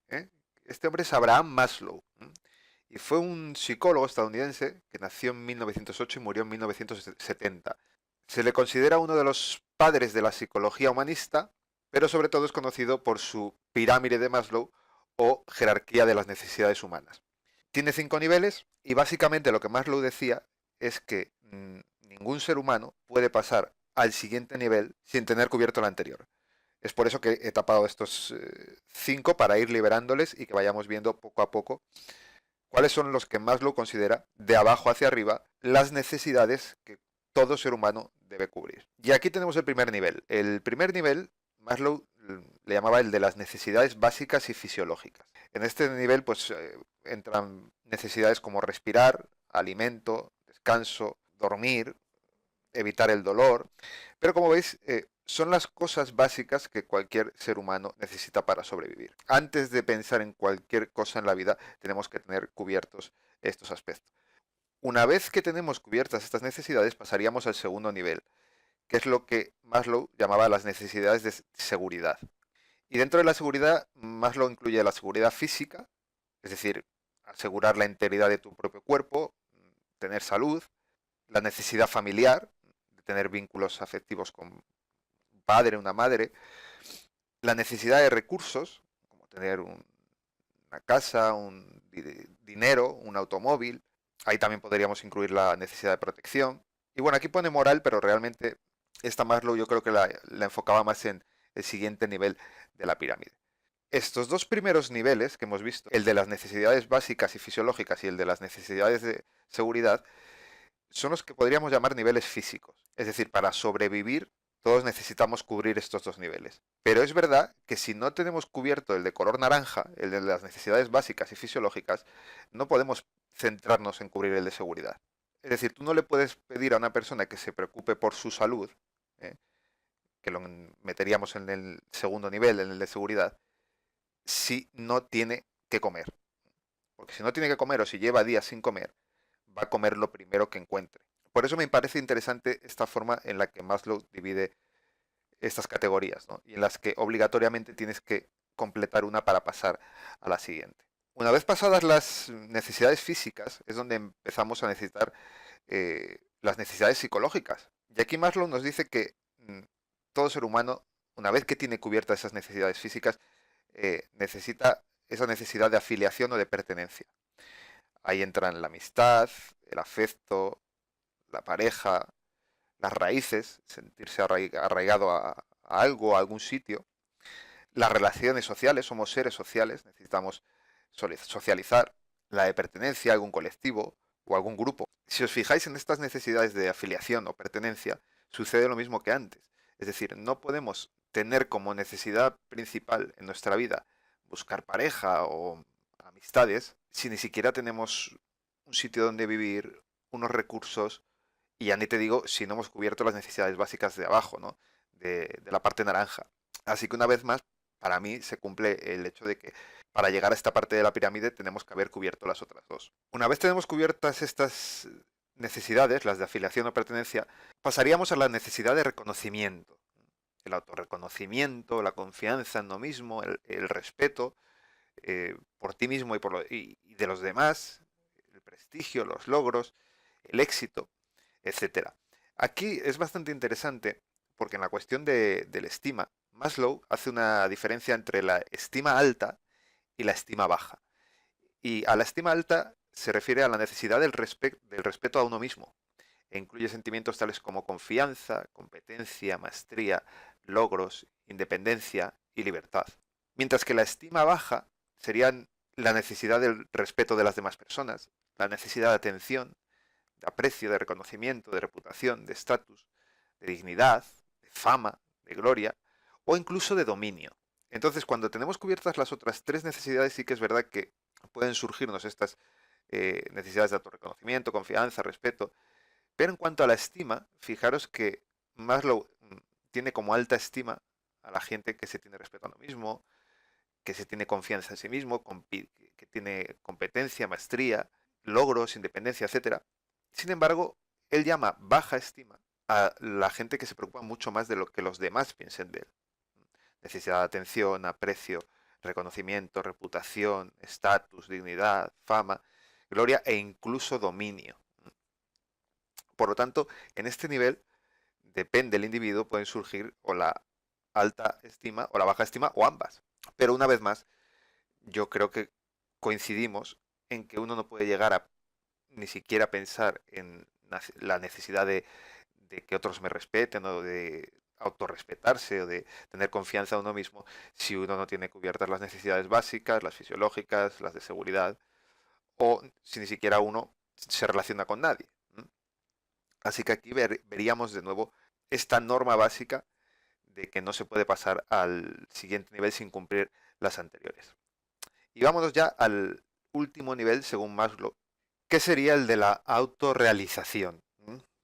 ¿eh? Este hombre es Abraham Maslow. Y fue un psicólogo estadounidense que nació en 1908 y murió en 1970. Se le considera uno de los padres de la psicología humanista, pero sobre todo es conocido por su pirámide de Maslow o jerarquía de las necesidades humanas. Tiene 5 niveles y básicamente lo que Maslow decía es que ningún ser humano puede pasar al siguiente nivel sin tener cubierto el anterior. Es por eso que he tapado estos 5 para ir liberándoles y que vayamos viendo poco a poco cuáles son los que Maslow considera de abajo hacia arriba las necesidades que todo ser humano debe cubrir. Y aquí tenemos el primer nivel. El primer nivel Maslow le llamaba el de las necesidades básicas y fisiológicas. En este nivel pues entran necesidades como respirar, alimento, descanso, dormir, evitar el dolor. Pero como veis, son las cosas básicas que cualquier ser humano necesita para sobrevivir. Antes de pensar en cualquier cosa en la vida, tenemos que tener cubiertos estos aspectos. Una vez que tenemos cubiertas estas necesidades, pasaríamos al segundo nivel, que es lo que Maslow llamaba las necesidades de seguridad. Y dentro de la seguridad, Maslow incluye la seguridad física, es decir, asegurar la integridad de tu propio cuerpo, tener salud, la necesidad familiar, de tener vínculos afectivos con un padre, una madre, la necesidad de recursos, como tener una casa, un dinero, un automóvil. Ahí también podríamos incluir la necesidad de protección. Y bueno, aquí pone moral, pero realmente esta Maslow yo creo que la enfocaba más en el siguiente nivel de la pirámide. Estos dos primeros niveles que hemos visto, el de las necesidades básicas y fisiológicas y el de las necesidades de seguridad, son los que podríamos llamar niveles físicos. Es decir, para sobrevivir todos necesitamos cubrir estos dos niveles. Pero es verdad que si no tenemos cubierto el de color naranja, el de las necesidades básicas y fisiológicas, no podemos centrarnos en cubrir el de seguridad. Es decir, tú no le puedes pedir a una persona que se preocupe por su salud, ¿eh? Que lo meteríamos en el segundo nivel, en el de seguridad, si no tiene que comer. Porque si no tiene que comer o si lleva días sin comer, va a comer lo primero que encuentre. Por eso me parece interesante esta forma en la que Maslow divide estas categorías, ¿no? Y en las que obligatoriamente tienes que completar una para pasar a la siguiente. Una vez pasadas las necesidades físicas, es donde empezamos a necesitar las necesidades psicológicas. Y aquí Maslow nos dice que todo ser humano, una vez que tiene cubiertas esas necesidades físicas, necesita esa necesidad de afiliación o de pertenencia. Ahí entran la amistad, el afecto, la pareja, las raíces, sentirse arraigado a algo, a algún sitio. Las relaciones sociales, somos seres sociales, necesitamos socializar. La de pertenencia a algún colectivo o algún grupo. Si os fijáis en estas necesidades de afiliación o pertenencia, sucede lo mismo que antes. Es decir, no podemos tener como necesidad principal en nuestra vida buscar pareja o amistades si ni siquiera tenemos un sitio donde vivir, unos recursos, y ya ni te digo si no hemos cubierto las necesidades básicas de abajo, ¿no? De la parte naranja. Así que una vez más, para mí se cumple el hecho de que para llegar a esta parte de la pirámide tenemos que haber cubierto las otras dos. Una vez tenemos cubiertas estas necesidades, las de afiliación o pertenencia, pasaríamos a la necesidad de reconocimiento. El autorreconocimiento, la confianza en uno mismo, el respeto por ti mismo y de los demás, el prestigio, los logros, el éxito, etcétera. Aquí es bastante interesante porque en la cuestión de la estima, Maslow hace una diferencia entre la estima alta y la estima baja. Y a la estima alta se refiere a la necesidad del respeto a uno mismo e incluye sentimientos tales como confianza, competencia, maestría, logros, independencia y libertad. Mientras que la estima baja serían la necesidad del respeto de las demás personas, la necesidad de atención, de aprecio, de reconocimiento, de reputación, de estatus, de dignidad, de fama, de gloria o incluso de dominio. Entonces, cuando tenemos cubiertas las otras tres necesidades, sí que es verdad que pueden surgirnos estas necesidades de autorreconocimiento, confianza, respeto. Pero en cuanto a la estima, fijaros que Maslow tiene como alta estima a la gente que se tiene respeto a uno mismo, que se tiene confianza en sí mismo, que tiene competencia, maestría, logros, independencia, etcétera. Sin embargo, él llama baja estima a la gente que se preocupa mucho más de lo que los demás piensen de él. Necesidad de atención, aprecio, reconocimiento, reputación, estatus, dignidad, fama, gloria e incluso dominio. Por lo tanto, en este nivel, depende del individuo, pueden surgir o la alta estima o la baja estima o ambas. Pero una vez más, yo creo que coincidimos en que uno no puede llegar a ni siquiera pensar en la necesidad de que otros me respeten o de autorrespetarse o de tener confianza en uno mismo si uno no tiene cubiertas las necesidades básicas, las fisiológicas, las de seguridad, o si ni siquiera uno se relaciona con nadie. Así que aquí veríamos de nuevo esta norma básica de que no se puede pasar al siguiente nivel sin cumplir las anteriores. Y vámonos ya al último nivel según Maslow, que sería el de la autorrealización.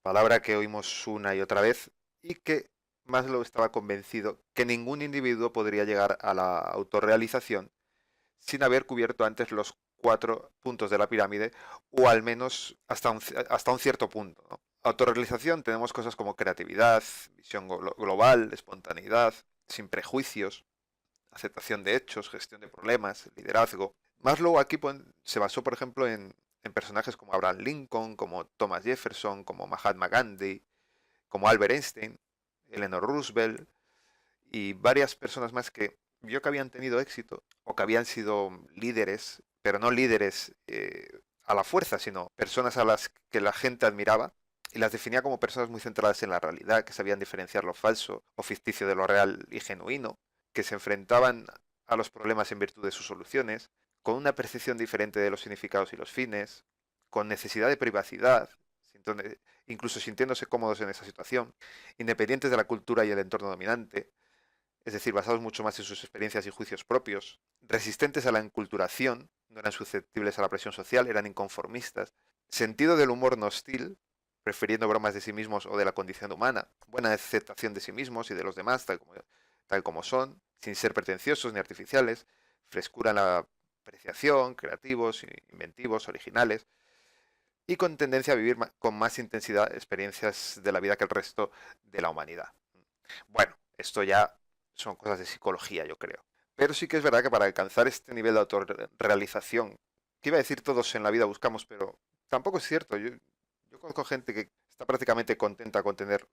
Palabra que oímos una y otra vez y que Maslow estaba convencido que ningún individuo podría llegar a la autorrealización sin haber cubierto antes los 4 puntos de la pirámide o al menos hasta un cierto punto, ¿no? Autorrealización tenemos cosas como creatividad, visión global, espontaneidad, sin prejuicios, aceptación de hechos, gestión de problemas, liderazgo. Maslow aquí se basó, por ejemplo, en personajes como Abraham Lincoln, como Thomas Jefferson, como Mahatma Gandhi, como Albert Einstein, Eleanor Roosevelt y varias personas más que vio que habían tenido éxito o que habían sido líderes, pero no líderes a la fuerza, sino personas a las que la gente admiraba y las definía como personas muy centradas en la realidad, que sabían diferenciar lo falso o ficticio de lo real y genuino, que se enfrentaban a los problemas en virtud de sus soluciones, con una percepción diferente de los significados y los fines, con necesidad de privacidad, incluso sintiéndose cómodos en esa situación, independientes de la cultura y el entorno dominante, es decir, basados mucho más en sus experiencias y juicios propios, resistentes a la enculturación, no eran susceptibles a la presión social, eran inconformistas, sentido del humor no hostil, prefiriendo bromas de sí mismos o de la condición humana, buena aceptación de sí mismos y de los demás tal como son, sin ser pretenciosos ni artificiales, frescura en la apreciación, creativos, inventivos, originales, y con tendencia a vivir con más intensidad experiencias de la vida que el resto de la humanidad. Bueno, esto ya son cosas de psicología, yo creo. Pero sí que es verdad que para alcanzar este nivel de autorrealización, que iba a decir todos en la vida buscamos, pero tampoco es cierto. Yo conozco gente que está prácticamente contenta con tener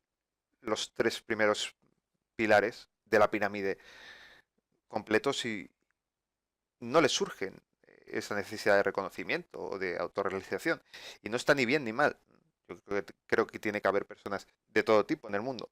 los 3 primeros pilares de la pirámide completos y no les surgen esa necesidad de reconocimiento o de autorrealización. Y no está ni bien ni mal. Yo creo que tiene que haber personas de todo tipo en el mundo.